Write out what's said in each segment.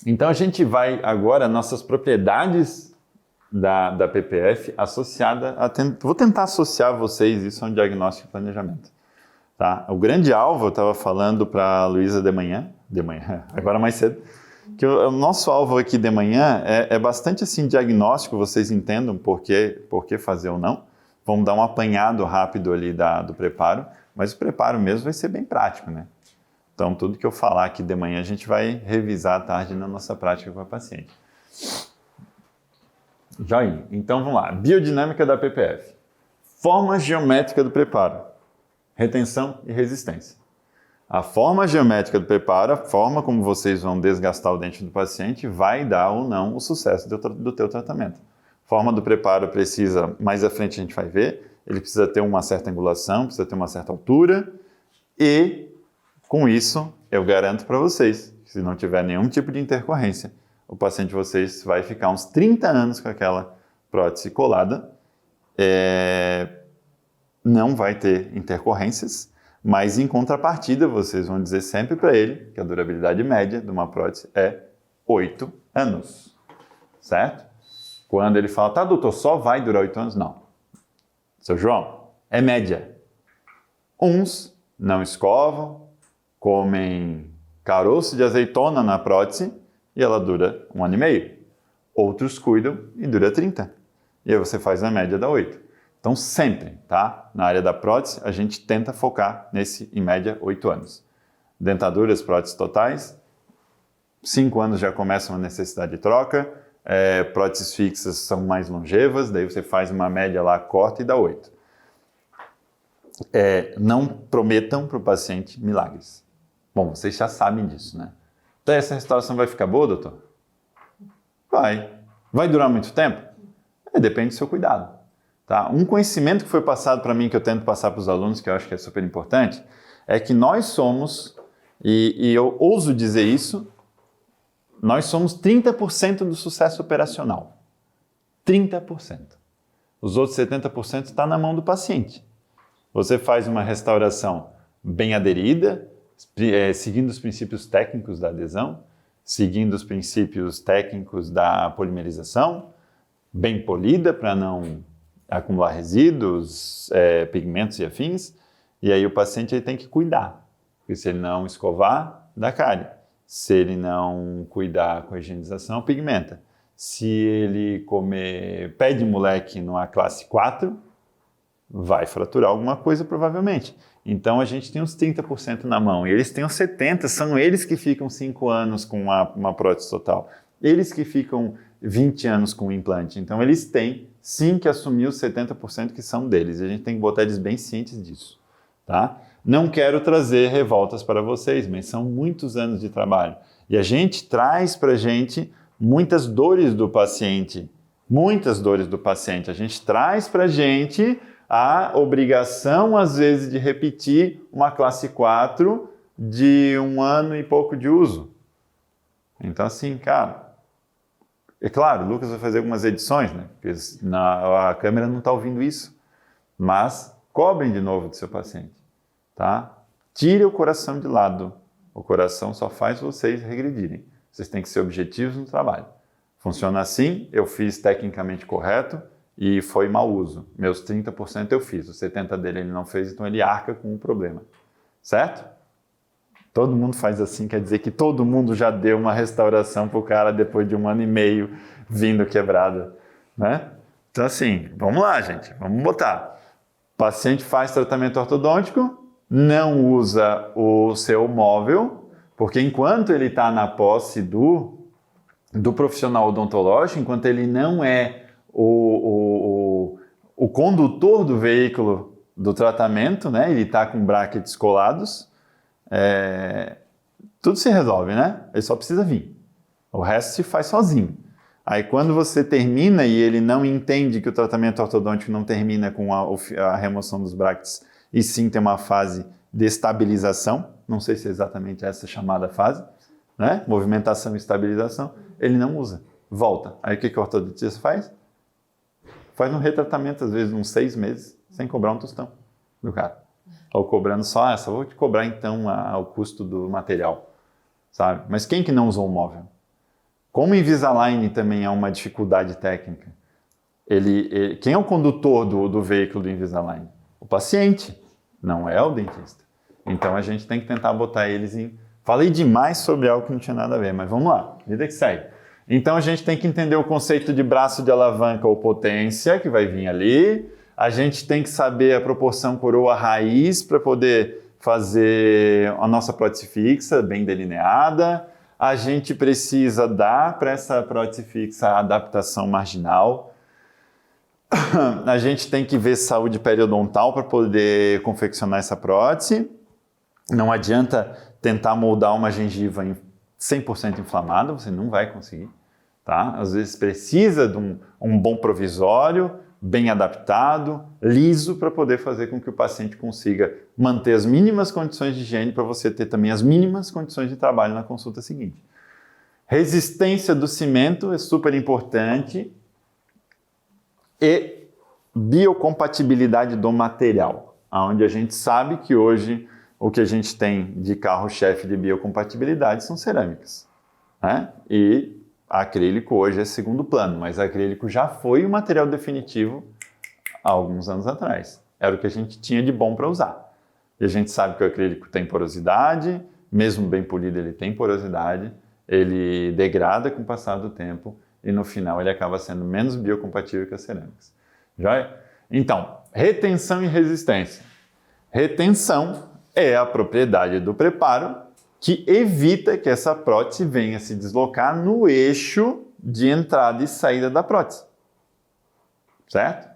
Então a gente vai agora, nossas propriedades da PPF associada vou tentar associar vocês isso a um diagnóstico e planejamento. Tá? O grande alvo, eu estava falando para a Luísa de manhã, agora mais cedo, que o nosso alvo aqui de manhã é bastante assim diagnóstico, vocês entendam por que fazer ou não. Vamos dar um apanhado rápido ali do preparo, mas o preparo mesmo vai ser bem prático, né? Então, tudo que eu falar aqui de manhã, a gente vai revisar à tarde na nossa prática com a paciente. Joia. Então, vamos lá. Biodinâmica da PPF. Forma geométrica do preparo. Retenção e resistência. A forma geométrica do preparo, a forma como vocês vão desgastar o dente do paciente, vai dar ou não o sucesso do teu tratamento. A forma do preparo precisa, mais à frente a gente vai ver, ele precisa ter uma certa angulação, precisa ter uma certa altura e... Com isso, eu garanto para vocês, que se não tiver nenhum tipo de intercorrência, o paciente de vocês vai ficar uns 30 anos com aquela prótese colada, não vai ter intercorrências, mas em contrapartida, vocês vão dizer sempre para ele que a durabilidade média de uma prótese é 8 anos, certo? Quando ele fala, tá doutor, só vai durar 8 anos? Não. Seu João, é média. Uns não escovam, comem caroço de azeitona na prótese e ela dura 1 ano e meio. Outros cuidam e dura 30. E aí você faz a média da 8. Então sempre, tá? Na área da prótese, a gente tenta focar nesse, em média, 8 anos. Dentaduras, próteses totais, 5 anos já começa uma necessidade de troca. Próteses fixas são mais longevas, daí você faz uma média lá, corta e dá 8. Não prometam para o paciente milagres. Bom, vocês já sabem disso, né? Então, essa restauração vai ficar boa, doutor? Vai. Vai durar muito tempo? Depende do seu cuidado. Tá? Um conhecimento que foi passado para mim, que eu tento passar para os alunos, que eu acho que é super importante, é que nós somos, e eu ouso dizer isso, nós somos 30% do sucesso operacional. 30%. Os outros 70% está na mão do paciente. Você faz uma restauração bem aderida, seguindo os princípios técnicos da adesão, seguindo os princípios técnicos da polimerização, bem polida para não acumular resíduos, pigmentos e afins, e aí o paciente ele tem que cuidar, porque se ele não escovar, dá cárie. Se ele não cuidar com a higienização, pigmenta. Se ele comer pé de moleque numa classe 4, vai fraturar alguma coisa provavelmente. Então a gente tem uns 30% na mão e eles têm os 70%, são eles que ficam 5 anos com uma prótese total. Eles que ficam 20 anos com o implante. Então eles têm sim que assumir os 70% que são deles. E a gente tem que botar eles bem cientes disso. Tá? Não quero trazer revoltas para vocês, mas são muitos anos de trabalho. E a gente traz para a gente muitas dores do paciente. Muitas dores do paciente. A gente traz para a gente a obrigação, às vezes, de repetir uma classe 4 de 1 ano e pouco de uso. Então, assim, cara, é claro, o Lucas vai fazer algumas edições, né? Porque a câmera não está ouvindo isso, mas cobrem de novo do seu paciente, tá? Tire o coração de lado. O coração só faz vocês regredirem. Vocês têm que ser objetivos no trabalho. Funciona assim, eu fiz tecnicamente correto, e foi mau uso. Meus 30% eu fiz, os 70% dele ele não fez, então ele arca com o problema. Certo? Todo mundo faz assim, quer dizer que todo mundo já deu uma restauração para o cara depois de 1 ano e meio vindo quebrado. Né? Então assim, vamos lá, gente, vamos botar. O paciente faz tratamento ortodôntico, não usa o seu móvel, porque enquanto ele está na posse do profissional odontológico, enquanto ele não é o condutor do veículo do tratamento, né? Ele está com brackets colados, tudo se resolve, né? Ele só precisa vir. O resto se faz sozinho. Aí quando você termina e ele não entende que o tratamento ortodôntico não termina com a remoção dos brackets, e sim tem uma fase de estabilização, não sei se é exatamente essa chamada fase, né? Movimentação e estabilização, ele não usa, volta. Aí o que o ortodontista faz? Faz um retratamento, às vezes, uns 6 meses, sem cobrar um tostão do cara. Ou cobrando só vou te cobrar então o custo do material, sabe? Mas quem que não usou o móvel? Como Invisalign também é uma dificuldade técnica, quem é o condutor do veículo do Invisalign? O paciente, não é o dentista. Então a gente tem que tentar botar eles em... Falei demais sobre algo que não tinha nada a ver, mas vamos lá, vida que segue. Então a gente tem que entender o conceito de braço de alavanca ou potência, que vai vir ali. A gente tem que saber a proporção coroa-raiz para poder fazer a nossa prótese fixa bem delineada. A gente precisa dar para essa prótese fixa a adaptação marginal. A gente tem que ver saúde periodontal para poder confeccionar essa prótese. Não adianta tentar moldar uma gengiva 100% inflamada, você não vai conseguir. Tá? Às vezes precisa de um bom provisório, bem adaptado, liso, para poder fazer com que o paciente consiga manter as mínimas condições de higiene para você ter também as mínimas condições de trabalho na consulta seguinte. Resistência do cimento é super importante e biocompatibilidade do material, onde a gente sabe que hoje o que a gente tem de carro-chefe de biocompatibilidade são cerâmicas, né? E acrílico hoje é segundo plano, mas acrílico já foi o material definitivo há alguns anos atrás. Era o que a gente tinha de bom para usar. E a gente sabe que o acrílico tem porosidade, mesmo bem polido ele tem porosidade, ele degrada com o passar do tempo e no final ele acaba sendo menos biocompatível que as cerâmicas. Joia? Então, retenção e resistência. Retenção é a propriedade do preparo que evita que essa prótese venha se deslocar no eixo de entrada e saída da prótese. Certo?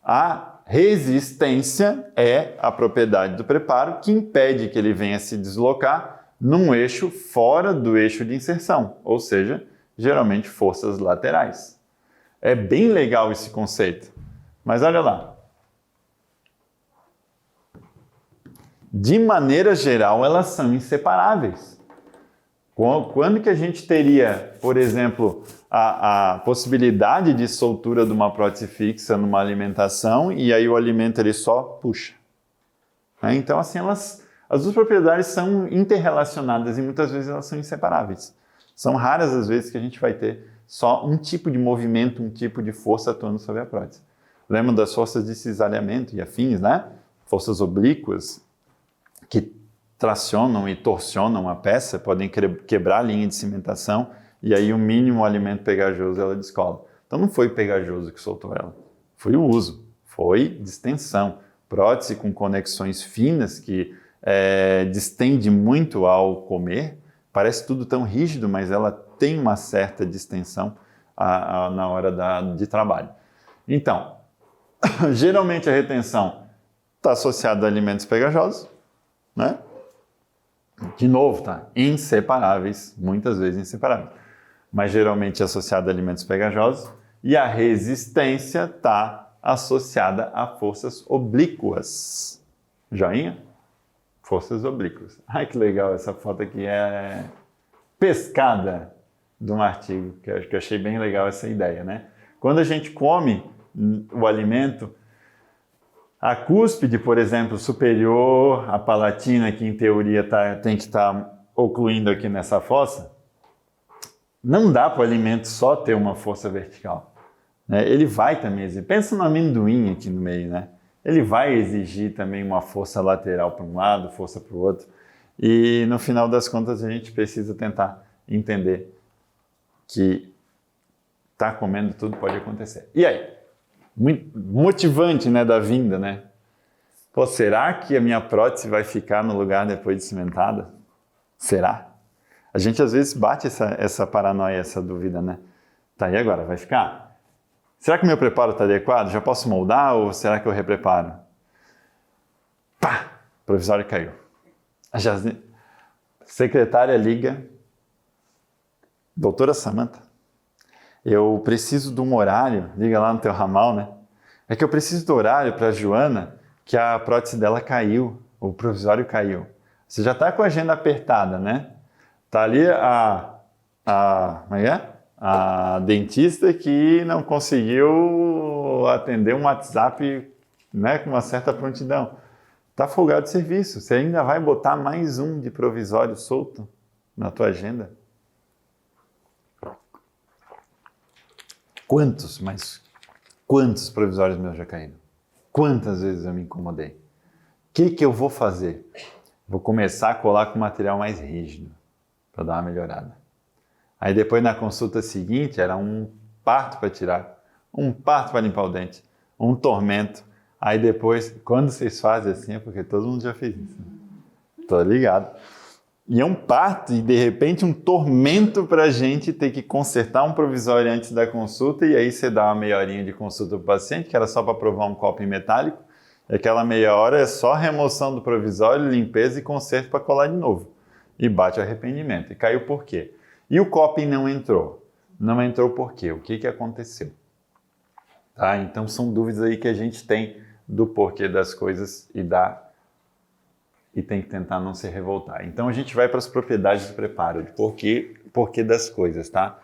A resistência é a propriedade do preparo que impede que ele venha se deslocar num eixo fora do eixo de inserção, ou seja, geralmente forças laterais. É bem legal esse conceito, mas olha lá. De maneira geral, elas são inseparáveis. Quando que a gente teria, por exemplo, a possibilidade de soltura de uma prótese fixa numa alimentação e aí o alimento ele só puxa? Né? Então, assim, as duas propriedades são interrelacionadas e muitas vezes elas são inseparáveis. São raras as vezes que a gente vai ter só um tipo de movimento, um tipo de força atuando sobre a prótese. Lembra das forças de cisalhamento e afins, né? Forças oblíquas, que tracionam e torsionam a peça, podem quebrar a linha de cimentação e aí o mínimo alimento pegajoso ela descola. Então não foi o pegajoso que soltou ela, foi o uso, foi distensão. Prótese com conexões finas que distende muito ao comer, parece tudo tão rígido, mas ela tem uma certa distensão na hora de trabalho. Então, geralmente a retenção está associada a alimentos pegajosos, né? De novo, tá? Inseparáveis, muitas vezes inseparáveis, mas geralmente associada a alimentos pegajosos, e a resistência está associada a forças oblíquas. Joinha? Forças oblíquas. Ai, que legal, essa foto aqui é pescada de um artigo, que eu achei bem legal essa ideia, né? Quando a gente come o alimento, a cúspide, por exemplo, superior, a palatina, que em teoria tem que estar ocluindo aqui nessa fossa, não dá para o alimento só ter uma força vertical, né? Ele vai também exigir. Pensa no amendoim aqui no meio, né? Ele vai exigir também uma força lateral para um lado, força para o outro. E no final das contas a gente precisa tentar entender que tá comendo tudo pode acontecer. E aí? Muito motivante, né, da vinda, né? Pô, será que a minha prótese vai ficar no lugar depois de cimentada? Será? A gente às vezes bate essa paranoia, essa dúvida, né? Tá, e agora? Vai ficar? Será que o meu preparo está adequado? Já posso moldar ou será que eu repreparo? Pá! O provisório caiu. A secretária liga. Doutora Samantha, eu preciso de um horário, liga lá no teu ramal, né? É que eu preciso do horário para a Joana, que a prótese dela caiu, o provisório caiu. Você já está com a agenda apertada, né? Tá ali a dentista que não conseguiu atender um WhatsApp, né, com uma certa prontidão. Tá folgado de serviço. Você ainda vai botar mais um de provisório solto na tua agenda? mas quantos provisórios meus já caíram? Quantas vezes eu me incomodei? O que eu vou fazer? Vou começar a colar com material mais rígido, para dar uma melhorada. Aí depois na consulta seguinte era um parto para tirar, um parto para limpar o dente, um tormento. Aí depois, quando vocês fazem assim, é porque todo mundo já fez isso. Né? Tô ligado. E é um parto e de repente um tormento para a gente ter que consertar um provisório antes da consulta e aí você dá uma meia horinha de consulta para o paciente, que era só para provar um copo em metálico. E aquela meia hora é só remoção do provisório, limpeza e conserto para colar de novo. E bate arrependimento. E caiu por quê? E o coping não entrou. Não entrou por quê? O que aconteceu? Tá? Então são dúvidas aí que a gente tem do porquê das coisas e tem que tentar não se revoltar. Então a gente vai para as propriedades do preparo, porquê das coisas, tá?